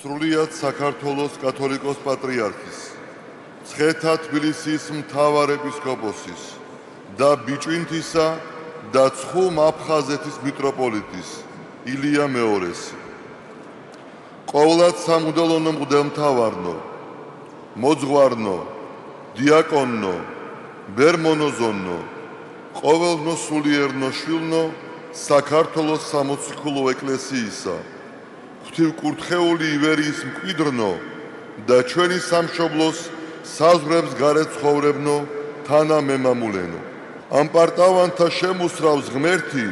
სრულიად საქართველოს კათოლიკოს პატრიარქის, მცხეთა თბილისის მთავარ ეპისკოპოსის და ბიჭვინთისა და ცხუმ აფხაზეთის მიტროპოლიტის ილია მეორეს. ყოვლად სამუდელონო მღვდელმთავარნო, მოძღვარნო, დიაკონნო, ბერმონოზონნო, ყოველნო სულიერნო შვილნო საქართველოს სამოციქულო ეკლესიისა, ღვთივკურთხეული ივერიის მკვიდრნო და ჩვენი სამშობლოს საზღვრებს გარეთ ცხოვრებნო თანამემამულენო. ამ პარტავანთა შემოსრავს ღმერთი,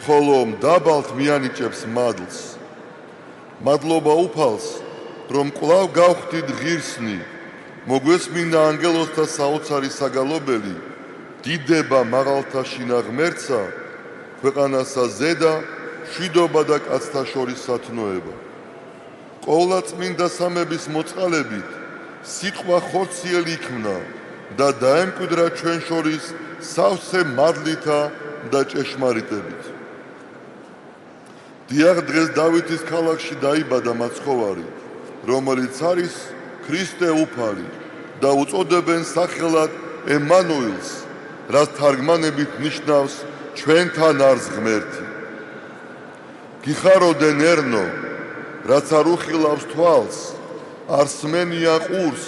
ხოლო მდაბალთ მიანიჭებს მადლს. მადლობა უფალს, რომ კვლავ გავხდით ღირსნი, მოგვესმინდა ანგელოზთა საოცარი საგალობელი, დიდება მაღალთა შინა ღმერთსა, ქვეყანასა ზედა შვიდობა და კაცთა შორის სათნოება. ყოვლადწმინდა სამების მოწყალებით სიტყვა ხორციელი იქნა და დაემკვიდრა ჩვენ შორის სავსე მადლითა და ჭეშმარიტებით. დიახ, დღეს დავითის ქალაქში დაიბადა მაცხოვარი, რომელიც არის ქრისტე უფალი და უწოდებენ სახელად ემანუილს, რაც თარგმანებით ნიშნავს ჩვენთან არის ღმერთი. გიხაროდენ ერნო, რაც არ უხილავს თვალს, არ სმენია ყურს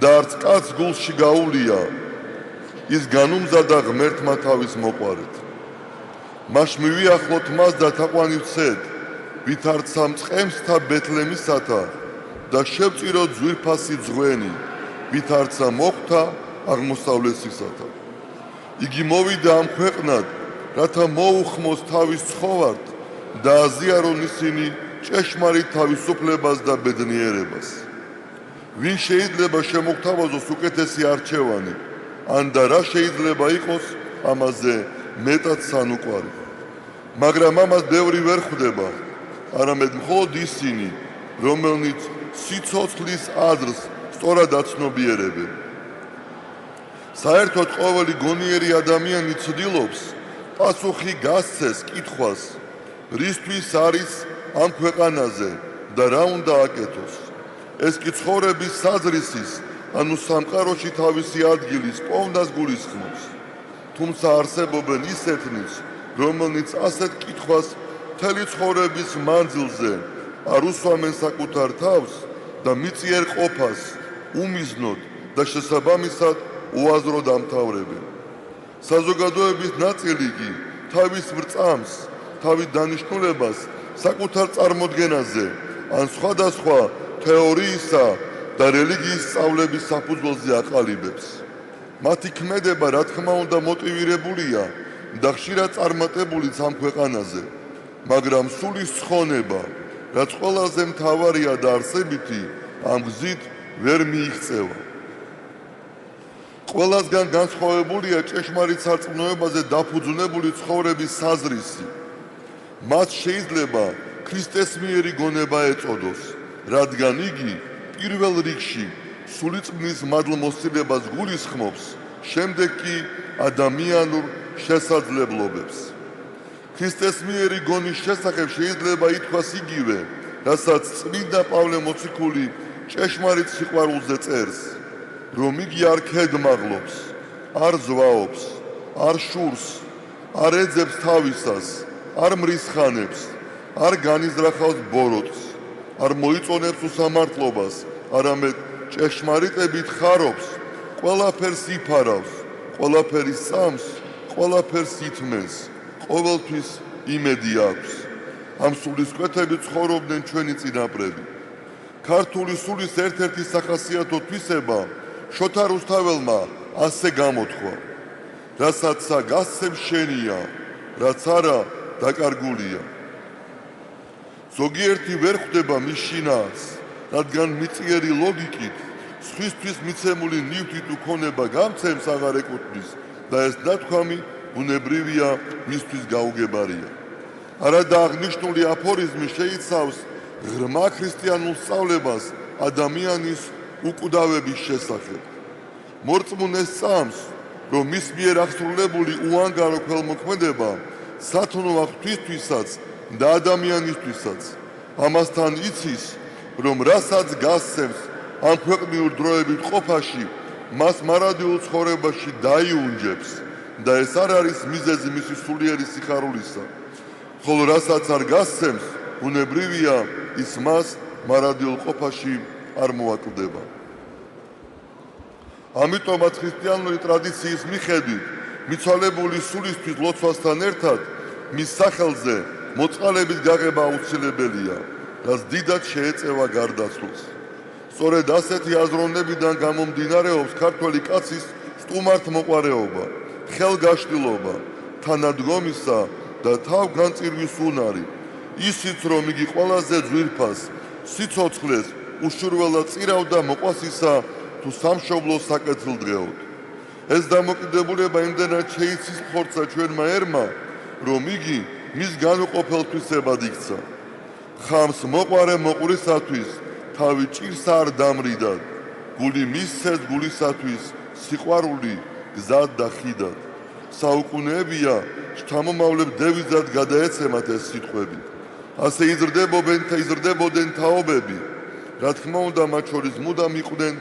და არც კაც გულში გაუვლია, ის განუმზადა ღმერთმა თავის მოყვარეთ. მას მივიახლოთ მას და თაყვანივცეთ, ვით არცა მწყემსთა ბეთლემისათა და შევწიროთ ძვირფასი ძღვენი, ვით არცა მოხვთა აღმოსავლეთისათა. იგი მოვიდა ამ ქვეყნად, რათა მოუხმოს თავის ცხოვართ და აზიარონ ისინი ჭეშმარიტ თავისუფლებას და ბედნიერებას. ვინ შეიძლება შემოგთავაზოს უკეთესი არჩევანი, ან და რა შეიძლება იყოს ამაზე მეტად სანუკვარი. მაგრამ ამას ბევრი ვერ ხვდება, არამედ მხოლოდ ისინი, რომელნიც სიცოცხლის აზრს სწორად აცნობიერებენ. საერთოდ ყოველი გონიერი ადამიანი ცდილობს პასუხი გასცეს კითხვას, რისთვის არის ამ ქვეყანაზე და რა უნდა აკეთოს. ეს კი ცხოვრების საზრისის, ანუ სამყაროში თავისი ადგილის პოვნას გულისხმობს. თუმცა არსებობენ ისეთნიც, რომელნიც ასეთ კითხვას მთელი ცხოვრების მანძილზე არ უსვამენ საკუთარ თავს და მიწიერ ყოფას უმიზნოდ და შესაბამისად უაზროდ ამთავრებენ. საზოგადოების ნაწილი კი თავის ბრწამს, თავის დანიშნულებას საკუთარ წარმოდგენაზე ან სხვადასხვა თეორიისა და რელიგიის სწავლების საფუძველზე აყალიბებს. მათი ქმედება, რა თქმა უნდა, მოტივირებულია და ხშირად წარმატებულიც ამ ქვეყანაზე, მაგრამ სულის ცხონება, რაც ყველაზე მთავარია და არსებითი, ამ გზით ვერ მიიღწევა. ყველასგან განსხვავებულია ჭეშმარიტ სარწმუნოებაზე დაფუძნებული ცხოვრების საზრისი. მას შეიძლება ქრისტესმიერი გონება ეწოდოს, რადგან იგი პირველ რიგში სულიწმის მადლმოსილებას გულისხმობს, შემდეგ კი ადამიანურ შესაძლებლობებს. ქრისტესმიერი გონის შესახებ შეიძლება ითქვას იგივე, რასაც წმინდა პავლე მოციქული ჭეშმარიტ სიყვარულზე წერს, რომ იგი არ ქედმაღლობს, არ ზვაობს, არ შურს, არ ეძებს თავისას, არ მრისხანებს, არ განიზრახავს ბოროტს, არ მოიწონებს უსამართლობას, არამედ ჭეშმარიტებით ხარობს, ყველაფერს იფარავს, ყველაფერი სწამს, ყველაფერს ითმენს, ყოველთვის იმედი აქვს. ამ სულისკვეთებით ცხოვრობდნენ ჩვენი წინაპრები. ქართული სულის ერთ-ერთი სახასიათო თვისება შოთა რუსთაველმა ასე გამოთქვა: რასაც გასცემ შენია, რაც არა დაკარგულია. ზოგიერთი ვერ ხვდება მის შინაარს, რადგან მიწიერი ლოგიკით სხვისთვის მიცემული ნივთით უქონება გამცემს აღარ ეკუთვნის და ეს ნათქვამი ბუნებრივია, მისთვის გაუგებარია. არადა აღნიშნული აფორიზმი შეიცავს ღრმა ქრისტიანულ სწავლებას ადამიანის უკვდავების შესახებ. მორწმუნეს სწამს, რომ მის მიერ აღსრულებული უანგარო ქველმოქმედება სათნოა ღვთისთვისაც და ადამიანისთვისაც. ამასთან იცის, რომ რასაც გასცემს ამ ქვეყნიურ დროებით ყოფაში, მას მარადიულ ცხოვრებაში დაიუნჯებს და ეს არ არის მიზეზი მისი სულიერი სიხარულისა. ხოლო რასაც არ გასცემს, ბუნებრივია, ის მას მარადიულ ყოფაში არ მოაკლდება. ამიტომაც ქრისტიანული ტრადიციის მიხედვით, მიცვალებული სულისთვის ლოცვასთან ერთად მის სახელზე მოწყალებით გაღება აუცილებელია, რაც დიდად შეეწევა გარდაცვლას. სწორედ ასეთი აზროვნებიდან გამომდინარეობს ქართველი კაცის სტუმართმოყვარეობა, ხელგაშლილობა, თანადგომისა და თავგანწირვის უნარი. ისიც რომ იგი ყველაზე ძვირფას, სიცოცხლეს უშურველად წირავდა მოყვასისა თუ სამშობლოს საკეთილდღეოდ. ეს დამოკიდებულება იმდენად შეიცის ხორცსა ჩვენმა ერმა, რომ იგი მის განუყოფელთვისებად იქცა. ხამს მოყვარე მოყვრისათვის თავი ჭირს არ დამრიდად, გული მისცეს გულისათვის სიყვარული გზად და ხიდად. საუკუნეებია შთამომავლებ დევიზად გადაეცემათ ეს სიტყვები. ასე იზრდებოდნენ თაობები, რა თქმა უნდა მათ შორის მუდამ იყვნენ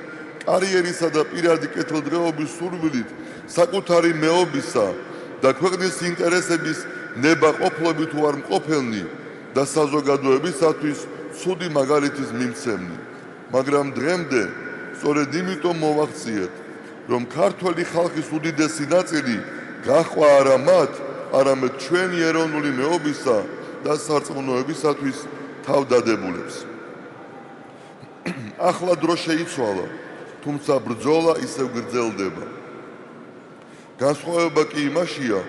კარიერისა და პირადი კეთილდღეობის სურვილით საკუთარი მეობისა და ქვეყნის ინტერესების ნებაყოფლობით უარ მყოფელნი და საზოგადოებისათვის ცუდი მაგალითის მიმცემნი. მაგრამ დღემდე სწორედ იმიტომ მოვახციეთ, რომ ქართველი ხალხის უდიდესი ნაწილი გაჰყვა არა მათ, არამედ ჩვენი ეროვნული მეობისა და სარწმუნოებისათვის თავდადებულებს. ახლა დრო შეიცვალა, თუმცა ბრძოლა ისევ გრძელდება. განსხვავება კი იმაშია,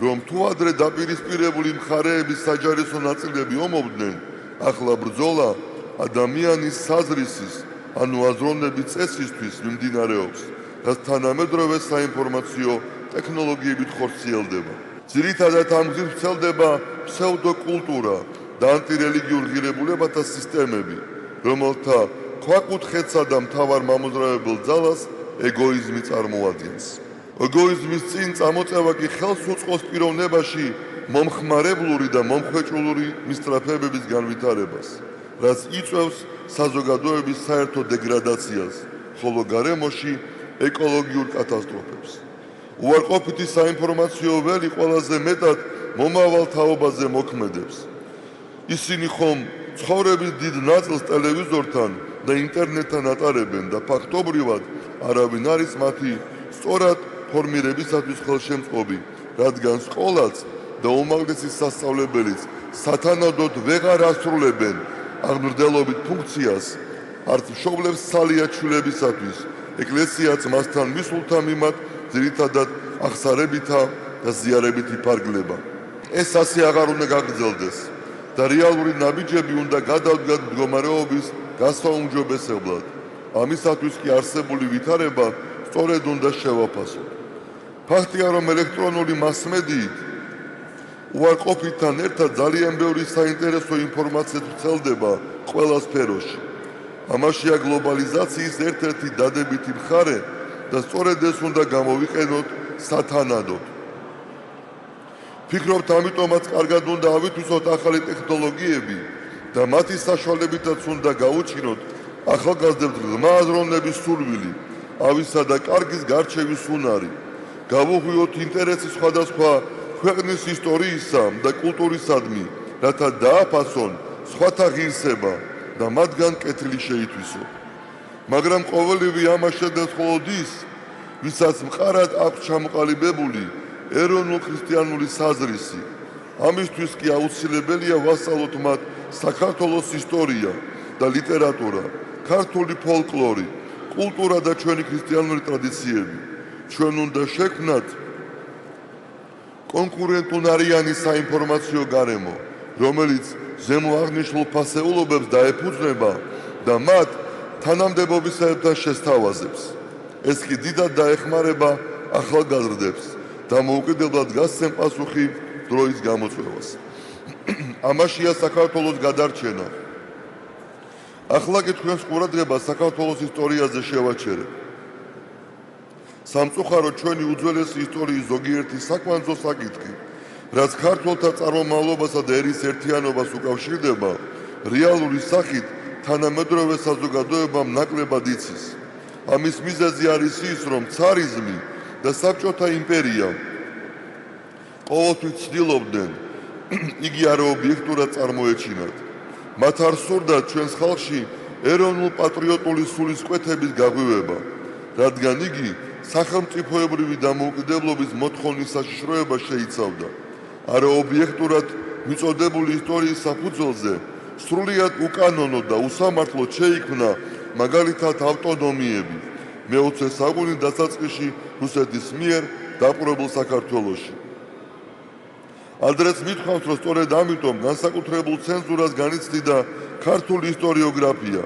რომ თუ ადრე დაპირისპირებული მხარეების საჯარისო ნაწილები ომობდნენ, ახლა ბრძოლა ადამიანის საზრისის, ანუ აზროვნების წესისთვის მიმდინარეობს, რაც თანამედროვე საინფორმაციო ტექნოლოგიებით ხორციელდება. ძირითადად ამ გზით ვრცელდება ფსევდოკულტურა და ანტირელიგიურ ღირებულებათა სისტემები, რომელთა ქვაკუთხედსა და მთავარ მამოძრავებელ ძალას ეგოიზმი წარმოადგენს. ეგოიზმის წინ წამოწევა კი ხელს უწყობს პიროვნებაში მომხმარებლური და მომხვეჭულური მისწრაფებების განვითარებას, რაც იწვევს საზოგადოების საერთო დეგრადაციას, ხოლო გარემოში ეკოლოგიურ კატასტროფებს. უარყოფითი საინფორმაციო ველი ყველაზე მეტად მომავალ თაობაზე მოქმედებს. ისინი ხომ ცხოვრების დიდ ნაწილს ტელევიზორთან და ინტერნეტთან ატარებენ და ფაქტობრივად არავინ არის მათი სწორად ფორმირებისათვის ხელშემწყობი, რადგან სკოლაც და უმაღლესი სასწავლებელიც სათანადოდ ვეღარ ასრულებენ აღმრდელობით ფუნქციას, არც მშობლებს სალია ჩვილებისათვის, ეკლესიაც მასთან მისულთა მიმართ ძირითადად ახსარებითა და ზიარებით იფარგლება. ეს ასე აღარ უნდა გაგრძელდეს და რეალური ნაბიჯები უნდა გადავდგათ მდგომარეობის გასაუმჯობესებლად. ამისათვის კი არსებული ვითარება სწორედ უნდა შევაფასოთ. ფაქტია, რომ ელექტრონული მასმედიით უარყოფითთან ერთად ძალიან ბევრი საინტერესო ინფორმაცია ვრცელდება ყველა სფეროში. ამაშია გლობალიზაციის ერთ-ერთი დადებითი მხარე და სწორედ ეს უნდა გამოვიყენოთ სათანადოდ. ფიქრობთ, ამიტომაც კარგად უნდა ავითვისოთ ახალი ტექნოლოგიები და მათი საშუალებითაც უნდა გაუჩინოთ ახალგაზრდებს ღრმა აზროვნების სურვილი, ავისა და კარგის გარჩევის უნარი, გავუღვიოთ ინტერესი სხვადასხვა ქვეყნის ისტორიისა და კულტურისადმი, რათა დააფასონ სხვათა ღირსება და მათგან კეთილი შეითვისონ. მაგრამ ყოველივე ამას შეძლებს მხოლოდ ის, ვისაც მყარად აქვს ჩამოყალიბებული ეროვნულ-ქრისტიანული საზრისი. ამისთვის კი აუცილებელია ვასწავლოთ მათ საქართველოს ისტორია და ლიტერატურა, ქართული ფოლკლორი, კულტურა და ჩვენი ქრისტიანული ტრადიციები. ჩვენ უნდა შექმნათ კონკურენტუნარიანი საინფორმაციო გარემო, რომელიც ზემო აღნიშნულ ფასეულობებს დაეფუძნება და მათ თანამდებობისაებთან შესთავაზებს. ეს კი დიდად დაეხმარება ახალგაზრდებს და მოუკიდებლად გასცემ პასუხი დროის გამოწვევას. ამაშია საქართველოს გადარჩენა. ახლა კი თქვენს ყურადღებას საქართველოს ისტორიაზე შევაჩერებ. სამწუხაროდ ჩვენი უძველესი ისტორიის ზოგიერთი საკვანძო საკითხი, რაც ქართველთა წარმომავლობასა და ერის ერთიანობას უკავშირდება, რეალური სახით თანამედროვე საზოგადოებამ ნაკლებად იცის. ამის მიზეზი არის ის, რომ ცარიზმი და საბჭოთა იმპერია ყოველთვის ცდილობდნენ იგი არაობიექტურად წარმოეჩინათ. მათ არ სურდათ ჩვენს ხალხში ეროვნულ-პატრიოტული სულისკვეთების გაღვივება, რადგან იგი სახელმწიფოებრივი დამოუკიდებლობის მოთხოვნის საშიშროებას შეიცავდა. არაობიექტურად მიწოდებული ისტორიის საფუძველზე სრულიად უკანონო და უსამართლოდ შეიქმნა მაგალითად ავტონომიები მე-20 საუკუნის დასაწყისში რუსეთის მიერ დაპყრობილ საქართველოში. ადრეც მithქვამთ, რომ სწორედ ამიტომ განსაკუთრებულ ცენზურას განიცდიდა ქართული ისტორიოგრაფია,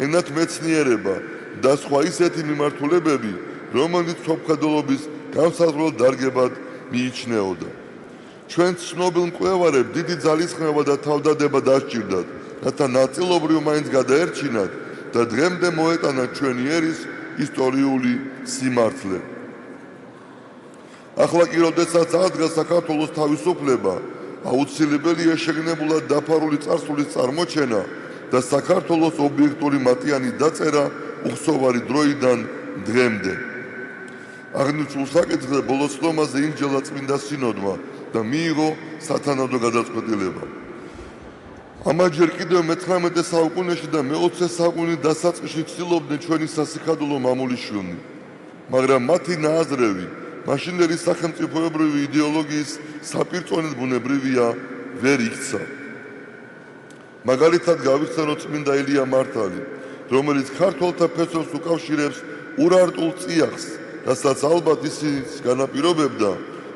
ენათმეცნიერება და სხვა ისეთი მიმართულებები, რომელიც მსოფლმხედველობის განსაზღვრელ დარგებად მიიჩნეოდა. ჩვენს ცნობილ მკვლევარებს დიდი ძალისხმევა და თავდადება დასჭირდათ, რათა ნაწილობრივ მაინც გადაერჩინათ და დღემდე მოეტანათ ჩვენი ერის ისტორიული სიმართლე. ახლა კი, როდესაც აღდგა საქართველოს თავისუფლება, აუცილებელია შეგნებულად დაფარული წარსულის წარმოჩენა და საქართველოს ობიექტური მატიანი დაწერა უხსოვარი დროიდან დღემდე. აღნიშნულ საკითხზე ბოლოს ცდომაზე იმჯელა წმინდა სინოდმა და მიიღო სათანადო გადაწყვეტილება. ამაჯერ კიდევ მე-19 საუკუნეში და მე-20 საუკუნის დასაწყისში ცდილობდნენ ჩვენი სასიქადულო მამულიშვილნი, მაგრამ მათი ნააზრევი მაშინდელი სახელმწიფოებრივი იდეოლოგიის საპირწონედ ბუნებრივია ვერ იქცა. მაგალითად გავიხსენოთ წმინდა ილია მართალი, რომელიც ქართველთა ფესვებს უკავშირებს ურარტულ წიაღს, რასაც ალბათ ისიც განაპირობებდა,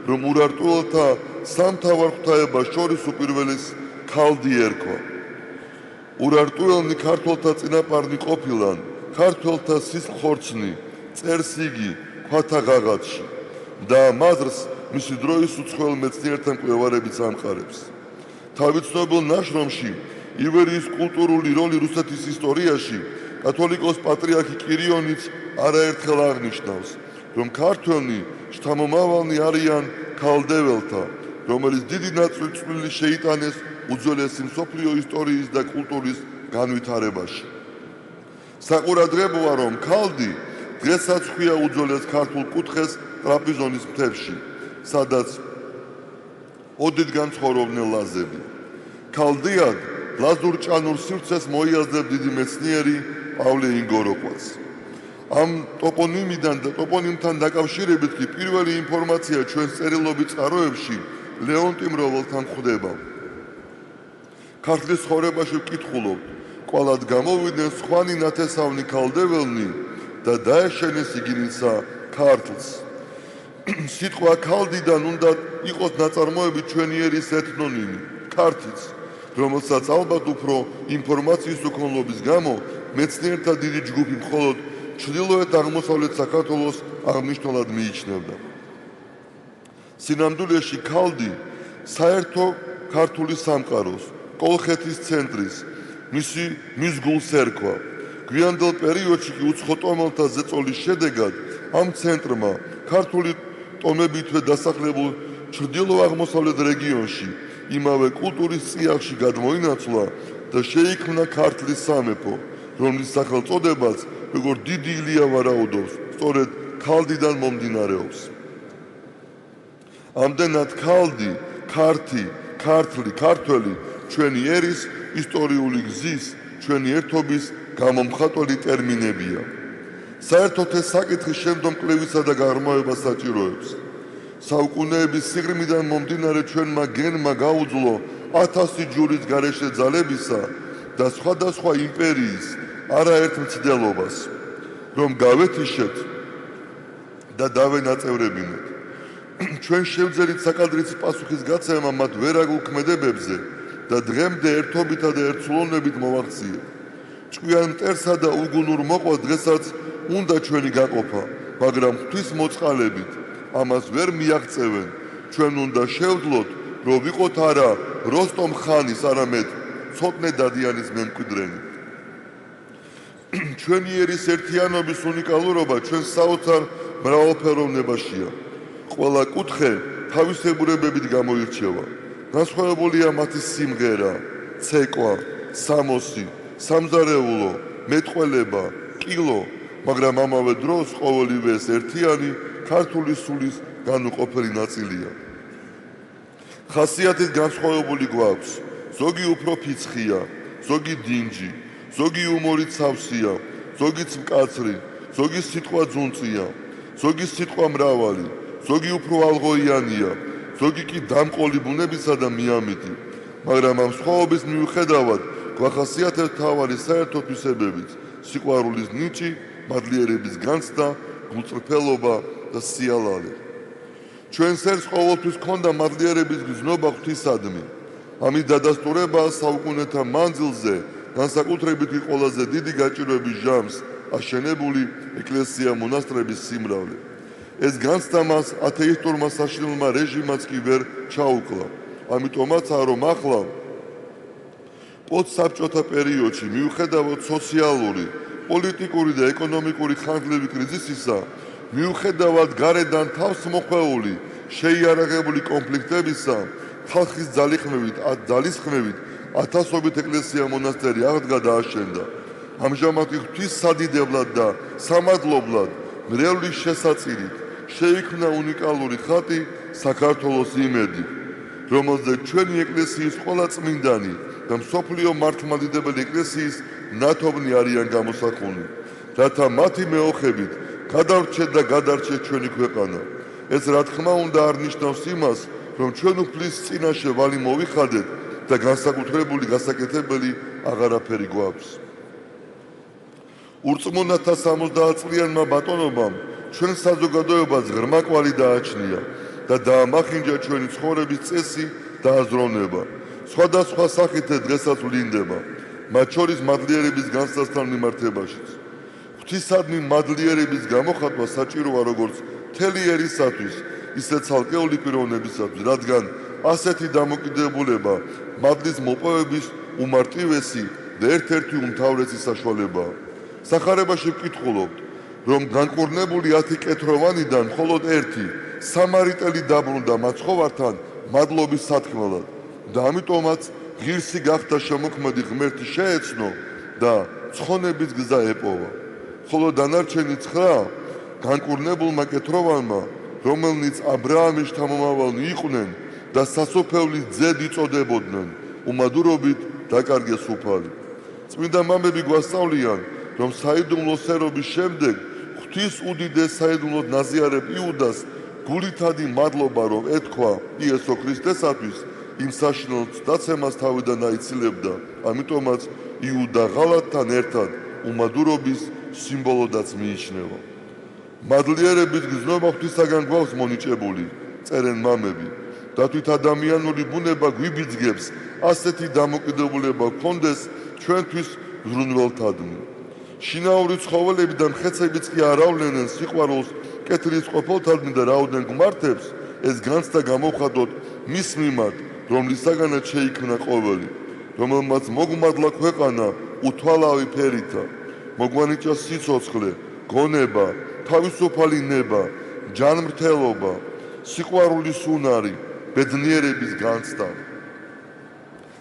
რომ ურარტულთა სამთავარ ღვთაებას შორის უპირველეს ქალდი ერქვა. ურარტულნი ქართველთა წინაპარნი ყოფილან, ქართველთა სისხლხორცნი, წერს იგი ქვათა ღაღადში და მაზრს მისი დროის უცხოელ მეცნიერთა მკვლევარებიც ამყარებს. თავის ცნობილ ნაშრომში ივერიის კულტურული როლი რუსეთის ისტორიაში კათოლიკოს პატრიარქი კირიონიც არაერთხელ აღნიშნავს, რომ ქართველნი შთამომავალნი არიან ქალდეველთა, რომელიც დიდი ნაწილი წვლილი შეიტანეს უძველესი მსოფლიო ისტორიის და კულტურის განვითარებაში. საყურადღებოა, რომ ქალდი დღესაც ხვია უძველეს ქართულ კუთხეს ტრაპიზონის მთებში, სადაც ოდითგან ცხოვრობდნენ ლაზები. ქალდიად ლაზურ ჭანურ სივრცეს მოიაზრებს დიდი მეცნიერი პავლე ინგოროყვას. ამ ტოპონიმთან დაკავშირებით კი პირველი ინფორმაცია ჩვენს წერილობით წყაროებში ლეონტი მროველთან ხვდება. ქართლის ცხოვრებაში ვკითხულობთ, კვალად გამოვიდნენ სხვანი ნათესავნი ქალდეველნი და დაეშენეს იგინიცა ქართლს. სიტყვა ქალდიდან უნდა იყოს ნაწარმოებით ჩვენი ერის ეთნონიმი, ქართიც, რომელსაც ალბათ უფრო ინფორმაციის უქონლობის გამო მეცნიერთა დიდი ჯგუფი მხოლოდ ჩრდილოეთ აღმოსავლეთ საქართველოს აღმნიშვნელად მიიჩნევდა. სინამდვილეში ქალდი საერთო ქართული სამყაროს, კოლხეთის ცენტრის, მის გულს ერქვა. გვიანდელ პერიოდში კი უცხო ტომელთა ზეწოლის შედეგად ამ ცენტრმა ქართული ტომებითვე დასახლებულ ჩრდილო-აღმოსავლეთ რეგიონში იმავე კულტურის წიაღში გადმოინაცვლა და შეიქმნა ქართლის სამეფო, რომლის სახელწოდებაც როგორც დიდი ილია ვარაუდობს, სწორედ ქალდიდან მომდინარეობს. ამდენად ქალდი, ქართი, ქართლი, ქართველი ჩვენი ერის ისტორიული გზის, ჩვენი ერთობის გამომხატველი ტერმინებია. საერთოდ ეს საკითხი შემდგომ კვლევისა და გაღრმავებას საჭიროებს. საუკუნეების სიღრმიდან მომდინარე ჩვენმა გენმა გაუძლო 1000 ჯურის გარეშე ძალებისა და სხვადასხვა იმპერიის არაერთ მცდელობას, რომ გავეთიშეთ და დავენაწევრებინეთ. ჩვენ შევძელით საკადრიცი პასუხის გაცემა მათ ვერაგულ ქმედებებზე და დღემდე ერთობითა და ერთსულოვნებით მოვახციეთ. ჭკვიან მტერსა და უგუნურ მოყვას დღესაც უნდა ჩვენი გაყოფა, მაგრამ ღვთის მოწყალებით ამას ვერ მიაღწევენ. ჩვენ უნდა შევძლოთ, რომ ვიყოთ არა როსტომ ხანის, არამედ ცოტნე დადიანის მემკვიდრენი. ჩვენი ერის ერთიანობის უნიკალურობა ჩვენს საოცარ მრავალფეროვნებაშია. ყველა კუთხე თავისებურებებით გამოირჩევა. განსხვავებულია მათი სიმღერა, ცეკვა, სამოსი, სამზარეულო, მეტყველება, კილო, მაგრამ ამავე დროს ყოველივე ეს ერთიანი ქართული სულის განუყოფელი ნაწილია. ხასიათით განსხვავებული გვაქვს, ზოგი უფრო ფიცხია, ზოგი დინჯი, ზოგი იუმორით სავსეა, ზოგიც მკაცრი, ზოგი სიტყვა ძუნწია, ზოგი სიტყვა მრავალი, ზოგი უფრო ალღოიანია, ზოგი კი დამყოლი ბუნებისა და მიამიტი, მაგრამ ამ სხვაობის მიუხედავად გვახასიათებთ მთავარი საერთო თვისებებიც, სიყვარულის ნიჭი, მადლიერების განცდა, გულწრფელობა და სიალალე. ჩვენს ერს ყოველთვის ჰქონდა მადლიერების გზნობა ღვთისადმი. ამის დადასტურებაა საუკუნეთა მანძილზე განსაკუთრებით ყველაზე დიდი გაჭირვების ჟამს აშენებული ეკლესია-მონასტრების სიმრავლე. ეს განცდა მას ათეისტურმა საშინელმა რეჟიმაც კი ვერ ჩაუკლა. ამიტომაც რომ ახლა პოსტსაბჭოთა პერიოდში მიუხედავად სოციალური, პოლიტიკური და ეკონომიკური ხანგრძლივი კრიზისისა, მიუხედავად გარედან თავს მოხვეული შეიარაღებული კონფლიქტებისა, ხალხის ძალისხმევით ათასობით ეკლესია-მონასტერი აღდგა და აშენდა. ამჟამად ღვთისადიდებლად და სამადლებლად მრევლის შესაწირით შეიქმნა უნიკალური ხატი საქართველოს იმედი, რომელზეც ჩვენი ეკლესიის ყველა წმინდანი და მსოფლიო მართლმადიდებელი ეკლესიის ნათობნი არიან გამოსახულნი, რათა მათი მეოხებით გადავრჩეთ და გადარჩეთ ჩვენი ქვეყანა. ეს რა თქმა უნდა არ ნიშნავს იმას, რომ ჩვენ უფლის წინაშე ვალი მოვიხადეთ და განსაკუთრებული გასაკეთებელი აღარაფერი გვაქვს. ურწმუნოთა 70 წლიანმა ბატონობამ ჩვენ საზოგადოებას ღრმა კვალი დააჩნია და დაამახინჯა ჩვენი ცხოვრების წესი და აზროვნება. სხვადასხვა სახით დღესაც ვლინდება, მათ შორის მადლიერების განსაცდელ მიმართებაშიც. ღვთისადმი მადლიერების გამოხატვა საჭიროა როგორც მთელი ერისათვის, ისე ცალკეული პიროვნებისათვის, რადგან ასეთი დამოკიდებულება მადლის მოპოვების უმარტივესი და ერთ-ერთი უმთავრესი საშუალებაა. სახარებაში ვკითხულობთ, რომ განკურნებული 10 კეთროვანიდან მხოლოდ ერთი სამარიტელი დაბრუნდა მაცხოვართან მადლობის სათქმელად და ამიტომაც ღირსი გახდა შემოქმედი ღმერთი შეეცნო და ცხონების გზა ეპოვა. ხოლო დანარჩენი 9 განკურნებულმა კეთროვანმა, რომელნიც აბრაამის შთამომავალნი იყვნენ და სასופევლის ძედ იწოდებოდნენ, უმადურობით დაკარგეს უფალი. წმინდა მამები გვასწავლიან, რომ საიდუმლო სერობის შემდეგ ღვთის უდიდეს საიდუმლოდ ნაზიარებ იუდას გულითადი მადლობა რომ ეთქვა იესო ქრისტესათვის, იმ საშინელ დაცემას თავიდან აიცილებდა. ამიტომაც იუდა ღალატთან ერთად უმადურობის სიმბოლოდაც მიიჩნევა. მადლიერების გზნობა ღვთისაგან გვაქვს მონიჭებული, წერენ მამები, დათვით ადამიანური ბუნება გვიბიძგებს ასეთი დამოკიდებულება გქონდეს ჩვენთვის ზრუნველთადმი. შინაური ცხოველები და მხეცებიც კი არავლენენ სიყვარულს კეთილის ყოფილთადმი და რაოდენ გმართებს, ეს განცდა გამოვხატოთ მის მიმართ, რომლისაგანაც შეიქმნა ყოველი, რომელმაც მოგმადლა ქვეყანა უთვალავი ფერითა, მოგვანიჭა სიცოცხლე, გონება, თავისუფალი ნება, ჯანმრთელობა, სიყვარულის უნარი, ბედნიერების განცდა.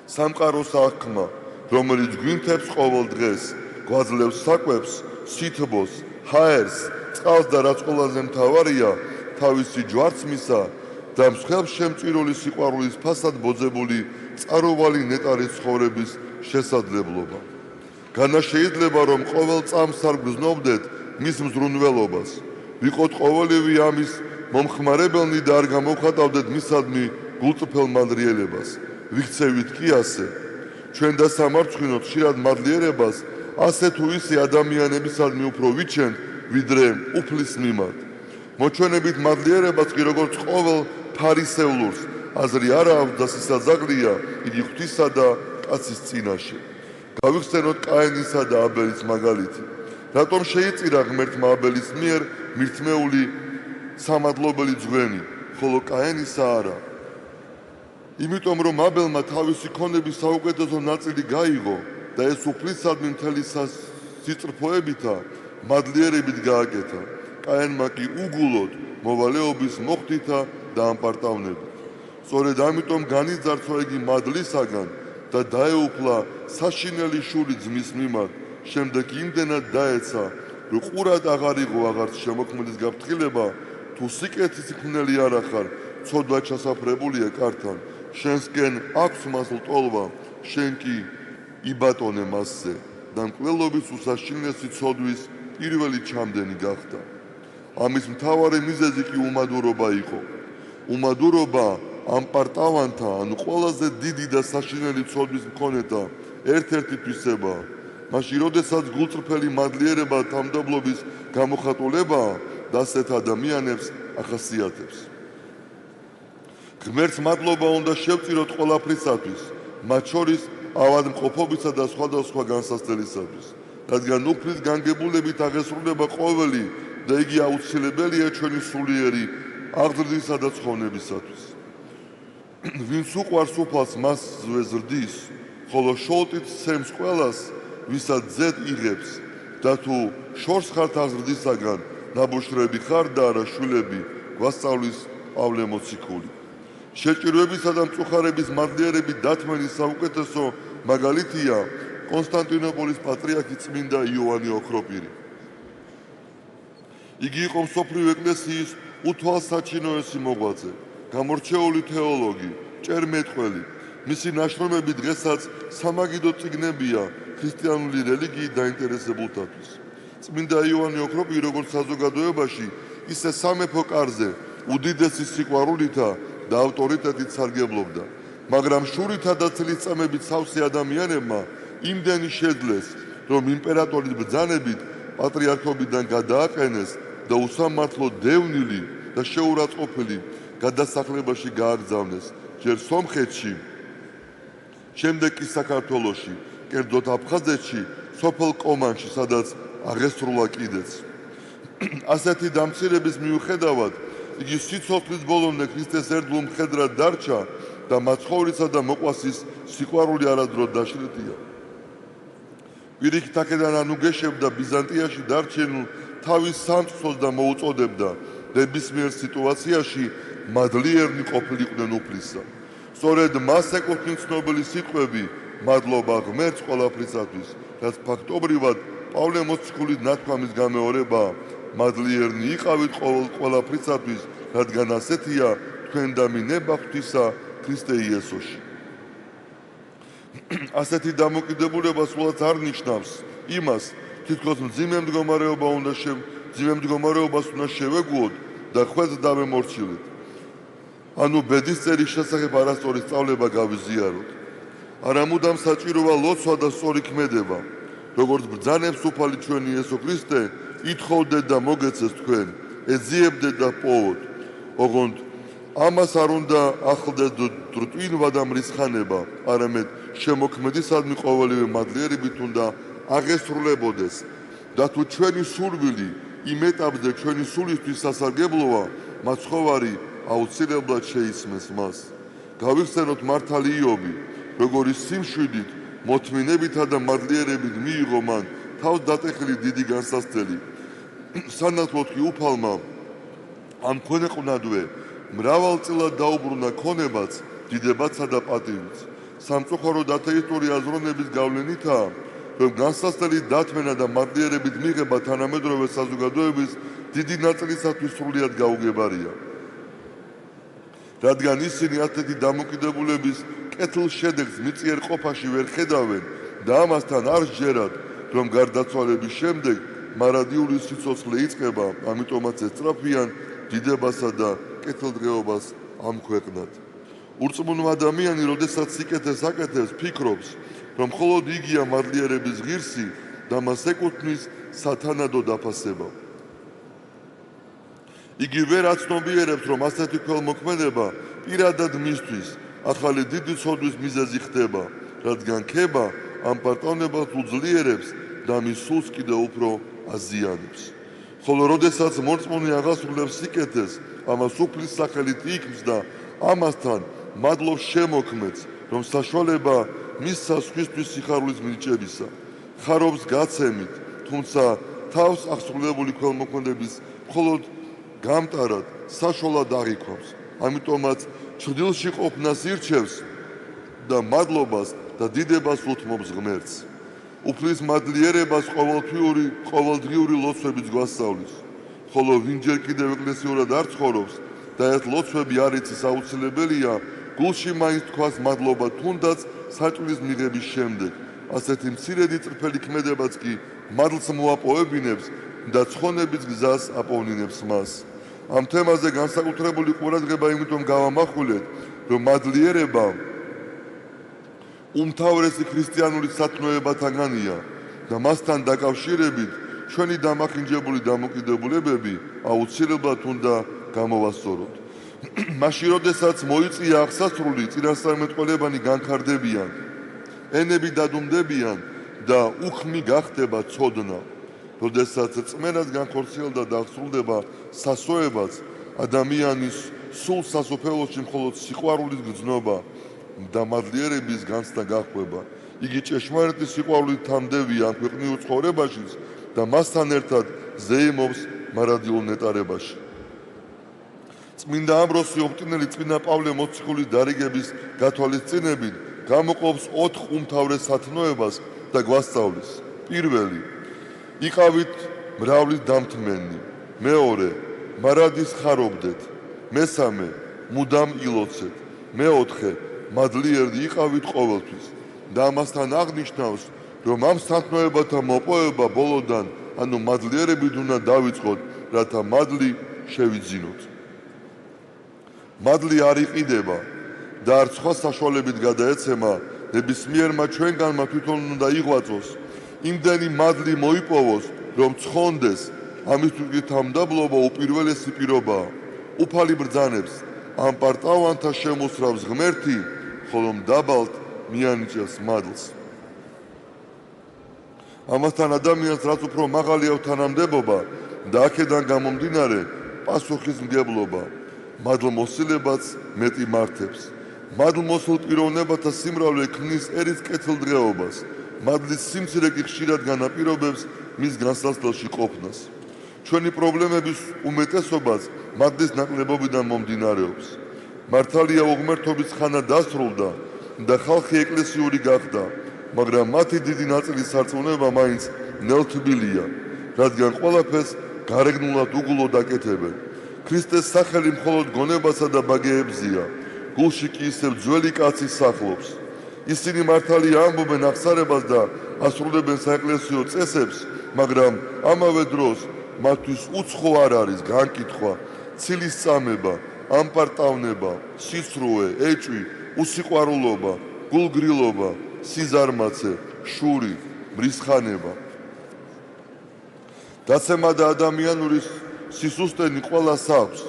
სამყაროს აღქმა, რომელიც გვინთებს ყოველ დღეს, გვაძლევს საკვებს, სითბოს, ჰაერს, წყალს და რაც ყველაზე მთავარია, თავისი ჯვარცმისა და მსხვილშემწირული სიყვარულის ფასად ბოძებული წაროვალი ნეტარის ცხოვრების შესაძლებლობა. განა შეიძლება რომ ყოველ წამს არ გრძნობდეთ მის მზრუნველობას, ვიყოთ ყოველივე ამის მომხმარებელნი და არ გამოვხატავდეთ მისადმი გულწრფელ მადლიერებას. ვიქცევით კი ასე, ჩვენ და სამარცხვინოთ ხშირად მადლიერებას ასე თუ ისე ადამიანებისადმი უფრო ვიჩენთ, ვიდრე უფლის მიმართ. მოჩვენებით მადლიერებას კი როგორც ყოველ ფარისეულურს აზრი არა აქვს და სისაძაღლია იგი ღვთისა და კაცის წინაშე. გავიხსენოთ კაენისა და აბელის მაგალითი. რატომ შეიწირა ღმერთმა აბელის მიერ მირთმეული სამადლობელი ძღვენი, ხოლო კაენისა არა? იმიტომ რომ აბელმა თავისი ქონების საუკეთესო ნაწილი გაიღო და ეს უფლისადმი მთელი სიწრფოებითა მადლიერებით გააკეთა. კაენმა კი უგულოდ მოვალეობის მოხდითა და ამპარტავნებით. სწორედ ამიტომ განიძარცვა იგი მადლისაგან და დაეუფლა საშინელი შური ძმის მიმართ, შემდეგ იმდენად დაეცა, რომ ყურად აღარ იყო აღარც შემოქმედის გაფრთხილება, თუ სიკეთის მქნელი არ ახარ, ცოდვა ჩასაფრებულია კართან, შენსკენ აქვს მას ლტოლვა, შენ კი იბატონე მასზე და მკვლელობის უსაშინლესი ცოდვის პირველი ჩამდენი გახდა. ამის მთავარი მიზეზი კი უმადურობა იყო. უმადურობა ამ პარტავანთა, ანუ ყველაზე დიდი და საშინელი ცოდვის მქონეთა ერთ-ერთი თვისებაა. მაშინ, როდესაც გულწრფელი მადლიერება თავმდაბლობის გამოხატულებაა და ასეთ ადამიანებს ახასიათებს. ღმერთს მადლობა უნდა შევწიროთ ყველაფრისათვის, მათ შორის ავადმყოფობისა და სხვადასხვა განსაცდელისათვის, რადგან უფლის განგებულებით აღესრულება ყოველი და იგი აუცილებელია ჩვენი სულიერი აღზრდისა და ცხოვრებისათვის. ვინც უყვარს უფალს, მასზე ზრდის, ხოლო შოლტით სცემს ყველას, ვისაც ძედ იღებს და თუ შორს ხართ აღზრდისაგან, ნაბოშრები ხარ და არა შვილები, გვასწავლის პავლე მოციქული. შეჭირვებისა და მწუხარების მადლიერებით დათმენის საუკეთესო მაგალითია კონსტანტინოპოლის პატრიარქი წმინდა იოანე ოქროპირი. იგი იყო მსოფლიო ეკლესიის უთვალსაჩინოესი მოღვაწე, გამორჩეული თეოლოგი, ჭერმეტყველი. მისი ნაშრომები დღესაც სამაგიდო წიგნებია ქრისტიანული რელიგიით დაინტერესებულთათვის. წმინდა იოანე ოქროპირი როგორც საზოგადოებაში, ისე სამეფო კარზე უდიდესი სიყვარულითა და ავტორიტეტით სარგებლობდა, მაგრამ შურითა და წლისწამებით სავსე ადამიანებმა იმდენი შეძლეს, რომ იმპერატორის ბრძანებით პატრიარქობიდან გადააყენეს და უსამართლო დევნილი და შეურაცხყოფილი გადასახლებაში გააგზავნეს, ჯერ სომხეთში, შემდეგ კი საქართველოში, კერძოდ აფხაზეთში, სოფელ კომანში, სადაც აღესრულა კიდეც. ასეთი დამცირების მიუხედავად, იგი სიცოცხლის ბოლომდე ქრისტეს ერთგულ მხედრად დარჩა და მაცხოვრისა და მოყვასის სიყვარული არასდროს დაშლილია. პირიქით აქედან ანუგეშებდა ბიზანტიაში დარჩენილ თავის სამწყსოს და მოუწოდებდა ნებისმიერ სიტუაციაში მადლიერნი ყოფილიყვნენ უფლისა. სწორედ მას ეკუთვნის ცნობილი სიტყვები მადლობა ღმერთს ყველაფრისათვის, რაც ფაქტობრივად პავლე მოციქულის ნათქვამის გამეორებაა, მადლიერნი იყავით ყველაფრისათვის, რადგან ასეთია თქვენ და მინება ღვთისა ქრისტე იესოში. ასეთი დამოკიდებულება სულაც არ ნიშნავს იმას, თითქოს მძიმე მდგომარეობას უნდა შევეგუოთ და ხველს დავემორჩილეთ. ანუ ბედისწერის შესახებ არასწორი სწავლება გავიზიაროთ. არამუდამ საჭიროა ლოცვა და სწორი ქმედება, როგორც ბრძანებს უფალი ჩვენი იესო ქრისტე, ითხოვდეთ და მოგეცეს თქვენ, ეძიებდეთ და პოვოთ. ოღონდ ამას არ უნდა ახლდეთ დრტვინვა და მრისხანება, არამედ შემოქმედისადმი ყოველივე მადლიერებით უნდა აღესრულებოდეს და თუ ჩვენი სურვილი იმ ეტაპზე ჩვენი სულისთვის სასარგებლოა, მაცხოვარი აუცილებლად შეისმეს მას. გავიხსენოთ მართალი იობი, როგორი სიმშვიდით, მოთმინებითა და მადლიერებით მიიღო მან თავს დატეხილი დიდი განსასწრელი. სანაცვლოდ კი უფალმა ამ ქონეყვნადვე მრავალწილად დაუბრუნა ქონებაც, დიდებაცა და პატივიც. სამწუხარო და ათეისტური აზროვნების გავლენითაა, რომ განსასწრელი დათმენა და მადლიერებით მიღება თანამედროვე საზოგადოების დიდი ნაწილისათვის სრულიად გაუგებარია. რადგან ისინი ასეთი დამოკიდებულების კეთილ შედეგს მიწიერ ყოფაში ვერ ხედავენ და ამასთან არ სჯერათ, რომ გარდაცვალების შემდეგ მარადიული სიცოცხლე იწყება, ამიტომაც ესწრაფიან დიდებასა და კეთილდღეობას ამ ქვეყნად. ურწმუნო ადამიანი, როდესაც სიკეთეს აკეთებს, ფიქრობს, რომ მხოლოდ იგია მადლიერების ღირსი და მას ეკუთვნის სათანადო დაფასება. იგი ვერ აცნობიერებს, რომ ასეთი ქველმოქმედება პირადად მისთვის ახალი დიდი ცოდვის მიზეზი ხდება, რადგან ქება ამ პარტავნებას უძლიერებს და მის სულს კიდევ უფრო აზიანებს. ხოლო როდესაც მორწმუნე აღასრულებს სიკეთეს, ამას უფლის სახელით იქმს და ამასთან მადლობს შემოქმედს, რომ საშუალება მისცა სხვისთვის სიხარულის მინიჭებისა. ხარობს გაცემით, თუმცა თავს აღსრულებული ქველმოქმედების მხოლოდ გამტარად საშუალად აღიქვამს. ამიტომაც ჩრდილში ყოფნას ირჩევს და მადლობას და დიდებას უთმობს ღმერთს. უფლის მადლიერებას ყოველდღიური ლოცვებიც გვასწავლის, ხოლო ვინჯერ კიდევ ეკლესიურად არ ცხოვრობს და ეს ლოცვები არ იცის აუცილებელია, გულში მაინც თქვას მადლობა თუნდაც საჭმლის მიღების შემდეგ. ასეთი მცირედი წრფელი ქმედებაც კი მადლს მოაპოვებინებს და ცხონების გზას აპოვნინებს მას. ამ თემაზე განსაკუთრებული ყურადღება იმიტომ გავამახვილეთ, რომ მადლიერება უმთავრესი ქრისტიანული სათნოებათაგანია და მასთან დაკავშირებით ჩვენი დამახინჯებული დამოკიდებულებები აუცილებლად უნდა გამოვასწოროთ. მაშინ, როდესაც მოიწია აღსასრული, წინასწარმეტყველებანი განხარდებიან, ენები დადუმდებიან და უხმი გახდება ცოდნა. როდესაც წმენას განხორციელდა და აღსრულდება სასოებაც, ადამიანის სულ სასופელოში მხოლოდ სიყვარულის გრძნობა და მადლიერების განცდა გაჰყვება. იგი ჭეშმარიტი სიყვარულით თამდევია ამ ქვეყნიურ ცხოვრებაშიც და მასთან ერთად ზეიმობს მარადიულ ნეტარებაში. წმინდა ამბროსი ოპტინელი წმინდა პავლე მოციქულის დარიგების გათვალისწინებით გამოყოფს 4 უმთავრეს სათნოებას და გვასწავლის. პირველი, იყავით მრავლის დამთმენი. მეორე, მარადის ხარობდეთ. მესამე, მუდამ ილოცეთ. მეოთხე, მადლიერდი იყავით ყოველთვის. და ამასთან აღნიშნავს, რომ ამ სათნოებათა მოპოვება ბოლოდან, ანუ მადლიერებით უნდა დავიწყოთ, რათა მადლი შევიძინოთ. მადლი არ იყიდება და არ სხვა საშუალებით გადაეცემა, ნებისმიერმა ჩვენგანმა თვითონ უნდა იღვაწოს, იმდენი მადლი მოიპოვოს, რომ ცხონდეს. ამისთვის კი თამდაბლობა უპირველესი პირობაა. უფალი ბრძანებს, ამ პარტავანთა შემოსრავს ღმერთი, ხოლო მდაბალთ მიანიჭებს მადლს. ამასთან ადამიანს რაც უფრო მაღალია თანამდებობა და აქედან გამომდინარე პასუხისმგებლობა, მადლმოსილებაც მეტი მართებს. მადლმოსილ პიროვნებათა სიმრავლე ქმნის ერის კეთილდღეობას. მადლის სიმცირე კი ხშირად განაპირობებს მის განსაცდელში ყოფნას. ჩვენი პრობლემების უმეტესობაც მადლის ნაკლებობიდან მომდინარეობს. მართალია უღმერთობის ხანა დასრულდა და ხალხი ეკლესიური გახდა, მაგრამ მათი დიდი ნაწილის სარწმუნება მაინც ნელთბილია, რადგან ყველაფერს გარეგნულად უგულოდ აკეთებენ. ქრისტეს სახელი მხოლოდ გონებასა და ბაგეებზია, გულში კი ისევ ძველი კაცი სახლობს. ისინი მართალია ამბობენ აღსარებას და ასრულებენ საეკლესიო წესებს, მაგრამ ამავე დროს მათთვის უცხო არ არის განკითხვა, ცილის წამება, ამპარტავნება, სისრუე, ეჭვი, უსიყვარულობა, გულგრილობა, სიზარმაცე, შური, მრისხანება. დაცემა და ადამიანური სისუსტენი ყველას აქვს,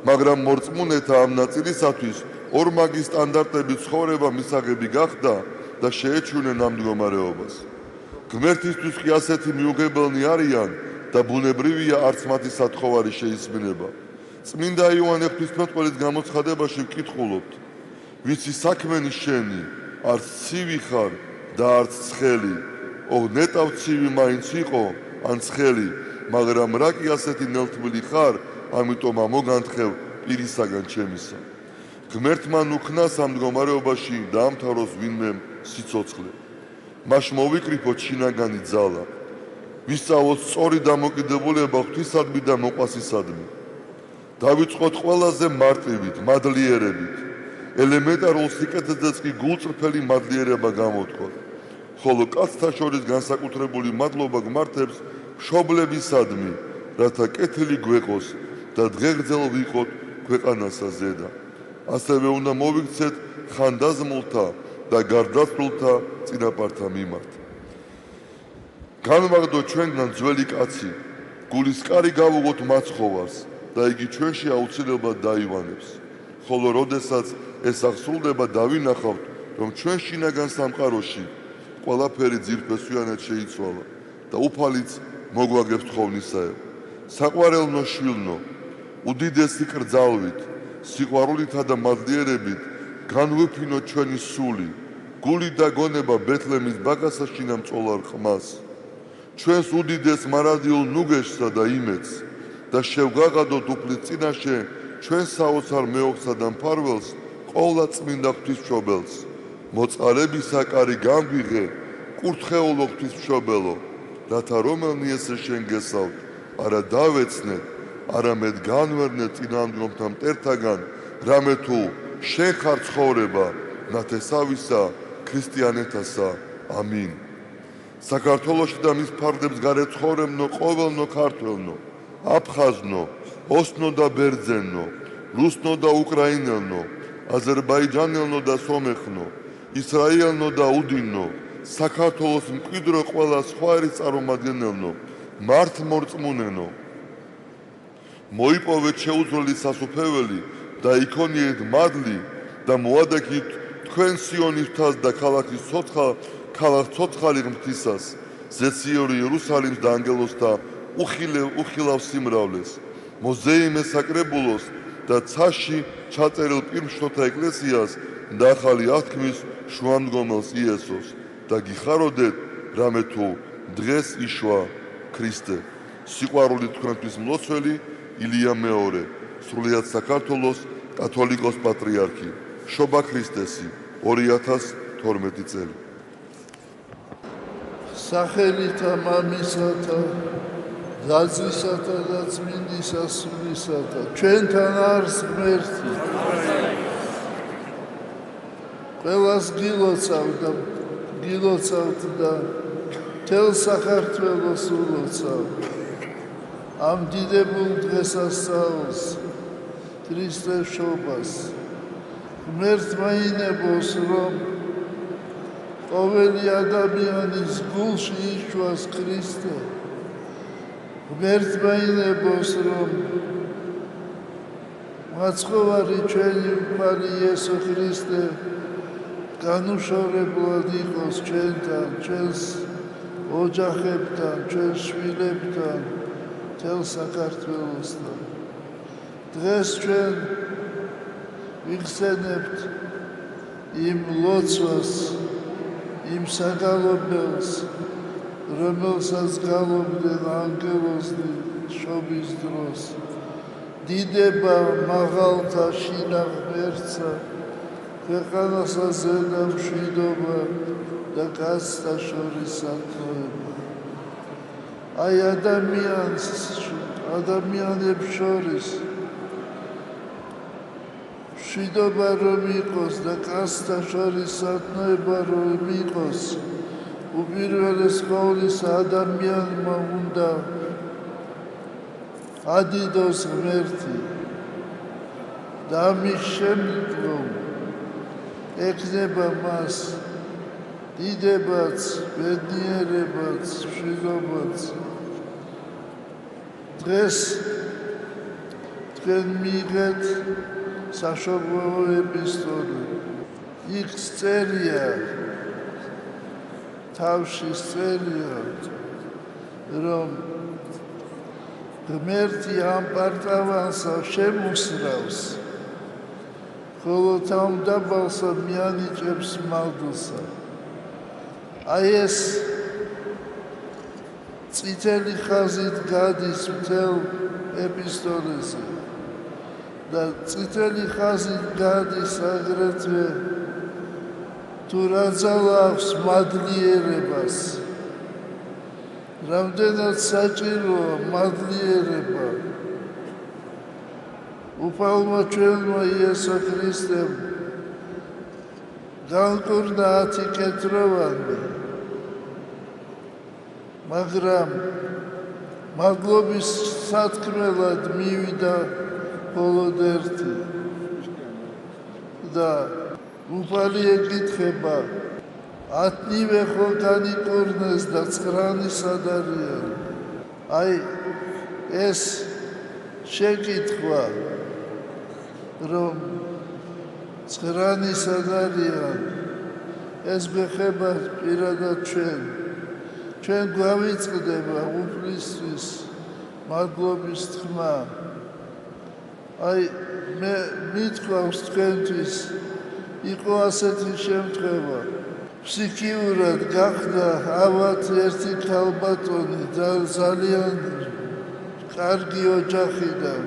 მაგრამ მორწმუნეთა ამ ნაწილისათვის ორმაგი სტანდარტები ცხოვრება მისაღები გახდა და შეეჩვენენ ამ მდგომარეობას. ღმერთისთვის კი ასეთი მიუღებელნი არიან და ბუნებრივია არც მათი სათხოვარი შეისმინება. წმინდა იოანე ღვთისმეტყველის გამოცხადებაში ვკითხულობთ, ვიცი საქმენი შენი, არც ცივი ხარ და არც ცხელი, ნეტავ ცივი მაინც იყო, ან ცხელი, მაგრამ რა კი ასეთი ნელთბილი ხარ, ამიტომ ამოგანთხევ პირისაგან ჩემისა. ღმერთმა ნუქნას ამ მდგომარეობაში დაამთავროს ვინმე სიცოცხლე. მას მოვიკრიფოთ შინაგანი ძალა, ვისწავლოთ სწორი დამოკიდებულება ღვთისადმი და მოყვასისადმი. დავიწყოთ ყველაზე მარტივით, მადლიერებით. ელემენტარულ სიკეთეზეც კი გულწრფელი მადლიერება გამოვთქვათ. ხოლო კაცთა შორის განსაკუთრებული მადლობა გმართებს მშობლებისადმი, რათა კეთილი გვეყოს და დღეღრძელ ვიყოთ ქვეყანასა ზედა. ასევე უნდა მოვიქცეთ ხანდაზმულთა და გარდაცვლილთა წინაპართა მიმართ. განვაგდოთ ჩვენგან ძველი კაცი, გულისკარი გავუღოთ მაცხოვარს და იგი ჩვენში აუცილებლად დაივანებს. ხოლო როდესაც ეს აღსრულდება, დავინახავთ, რომ ჩვენ შინაგან სამყაროში ყველაფერი ძირფესვიანად შეიცვალა და უფალიც მოგვაგებს თხოვნისაებ. საყვარელნო შვილნო, უდიდესი კრძალვით, სიყვარულითა და მადლიერებით განვიფინოთ ჩვენი სული, გული და გონება ბეთლემის ბაგასაში ნამწოლარ ხმას, ჩვენს უდიდეს მარადიულ ნუგეშსა და იმედს და შევგაღადოთ უფლის წინაშე ჩვენ საოცარ მეოხსა და მფარველს, ყოვლად წმინდა ღვთისმშობელს, მოწყალებისა კარი გამგვიღე, კურთხეულო ღვთისმშობელო, რათა რომელნი ესე შენ გესალთ, არა დავეცნეთ, არამედ განვერნეთ წინამძღოლთა მტერთაგან, რამე თუ შენ ხარ ცხოვრება, ნათესავისა, ქრისტიანეთასა. ამინ. საქართველოში და მის ფარგლებს გარეთ ცხოვრებნო ყოველნო ქართველნო, აფხაზნო, ოსნო და ბერძენნო, რუსნო და უკრაინელნო, აზერბაიჯანელნო და სომეხნო, ისრაელნო და უდინნო, საქართველოს მკვიდრო ყველა სხვა ერის წარმომადგენელნო, მართლმორწმუნენო, მოიპოვეთ შეუძლელი სასუფეველი და იქონიეთ მადლი და მოადექით თქვენ სიონის მთას და ქალაქის ცოცხალი ღმრთისას, ზეციური იერუსალიმს და ანგელოზთა უხილავ სიმრავლეს, მოზეიმე საკრებულოს და ცაში ჩაწერილ პირმშოთა ეკლესიას და ახალი აღთქმის შუამდგომელს იესოს და გიხაროდეთ, რამე თუ დღეს იშვა ქრისტე. სიყვარული თქვენთვის მლოცველი ილია მეორე, სრულიად საქართველოს კათოლიკოს პატრიარქი, შობა ქრისტესი, 2012 წელი. სახელითა მამისათა, ძაძვისათა და წმინდისა სულისათა, ჩვენთან არის ღმერთი. ყველას გილოცავთ და მთელ საქართველოს ულოცავთ. ამ დიდებულ დღესასწაულს, ქრისტეს შობას, ღმერთმა ინებოს, რომ ყოველი ადამიანის გულში იშვას ქრისტე. ღმერთმა ინებოს, რომ მაცხოვარი ჩვენი მფარველი იესო ქრისტე განუშორებლად იყოს ჩვენთან, ჩვენს ოჯახებთან, ჩვენს შვილებთან, მთელ საქართველოსთან. დღეს ჩვენ ვიხსენებთ იმ ლოცვას, იმ საგალობელს, რომელსაც გალობდნენ ანგელოზი შობის დროს. დიდება მაღალთა შინაგ ღმერთსა, ქვეყანასა ზედა მშვიდობა და კაცთა შორის სათნოება. აი ადამიანებს შორის მშვიდობა რომ იყოს და კაცთა შორის სათნოება რომ იყოს, უპირველეს ყოვლისა ადამიანმა უნდა ადიდოს ღმერთი და ამის შემდგომ ეკნება მას დიდებაც, ბედნიერებაც, მშვიდობაც. დღეს თქვენ მიიღეთ საშობლო ეპისტოლე. იქ წერია, თავში წერია, რომ ღმერთი ამ პარტავანსა შემოსრავს, ხოლო თავმდაბალსა მიანიჭებს მადლსა. აი ეს წითელი ხაზით გადის მთელ ეპისტოლეზე და წითელი ხაზით გადის აგრეთვე თუ რა ძალა აქვს მადლიერებას, რამდენად საჭიროა მადლიერება. უფალმა ჩვენმა იესო ქრისტემ განკურნა 10 კეთროვანი, მაგრამ მადლობის სათქმელად მივიდა მხოლოდ ერთი და უფალი ეკითხება, 10-ნივე ხო განიკურნეს და 9 სად არიან? აი ეს შეკითხვა, რომ 9 სად არიან, ეს გვეხება პირადად ჩვენ გვავიწყდება უფლისთვის მადლობის თქმა. აი მე მithქვავს თქვენთვის იყო ასეთი შემთხვევა. ფსიქიურად გახდა ავად ერთი ქალბატონი ძალიან კარგი ოჯახიდან,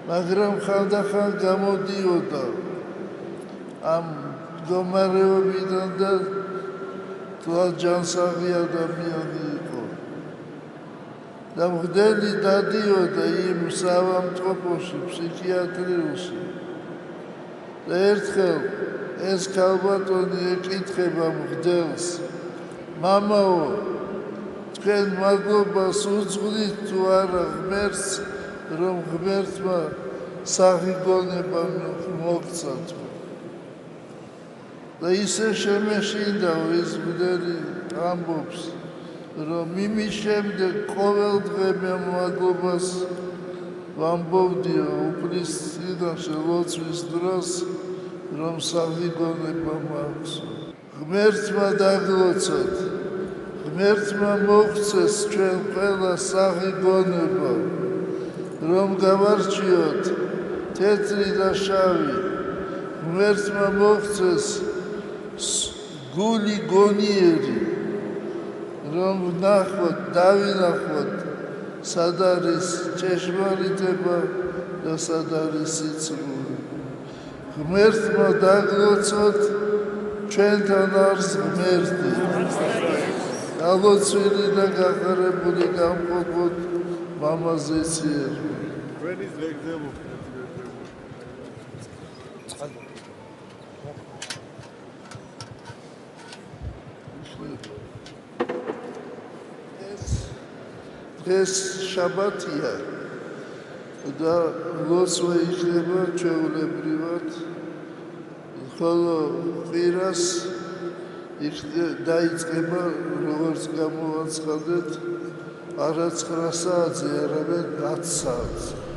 მაგრამ ხანდახან გამოდიოდა ამ მდგომარეობიდან და ჯანსაღი ადამიანი იყო. და მღვდელი დადიოდა იმ საავადმყოფოში, ფსიქიატრიულში. და ერთხელ ეს ქალბატონი ეკითხება მღვდელს, მამაო, თქვენ მადლობას უძღვნით თუ არა ღმერთს, რომ ღმერთმა სახი გონება მოგცა. და ისე შემეშინდა ეს მღვდელი ამბობს, რომ იმის შემდეგ ყოველდღე მე მადლობას ვამბობდიო უფლის წინაშე ლოცვის დროს, რომ სახი გონება მაქვს. ღმერთმა დაგლოცოთ, ღმერთმა მოგცეს ჩვენ ყველა სახი გონება, რომ გავარჩიოთ თეთრი და შავი. ღმერთმა მოგცეს გული გონიერი, რომ ვნახოთ, დავინახოთ, სად არის ჭეშმარიტება და სად არის სიძულვი. ღმერთმა დაგლოცოთ, ჩვენთან არის ღმერთი. დალოცვილი და გახარებული გამყოფოთ მამაზე ციერმა. ჩვენის ლეგზემო ეს შაბათია და ლოცვა იქნება ჩვეულებრივად, ხოლო ყვირას დაიწყება, როგორც გამოვაცხადეთ, არა 9 საათზე, არამედ 10 საათზე.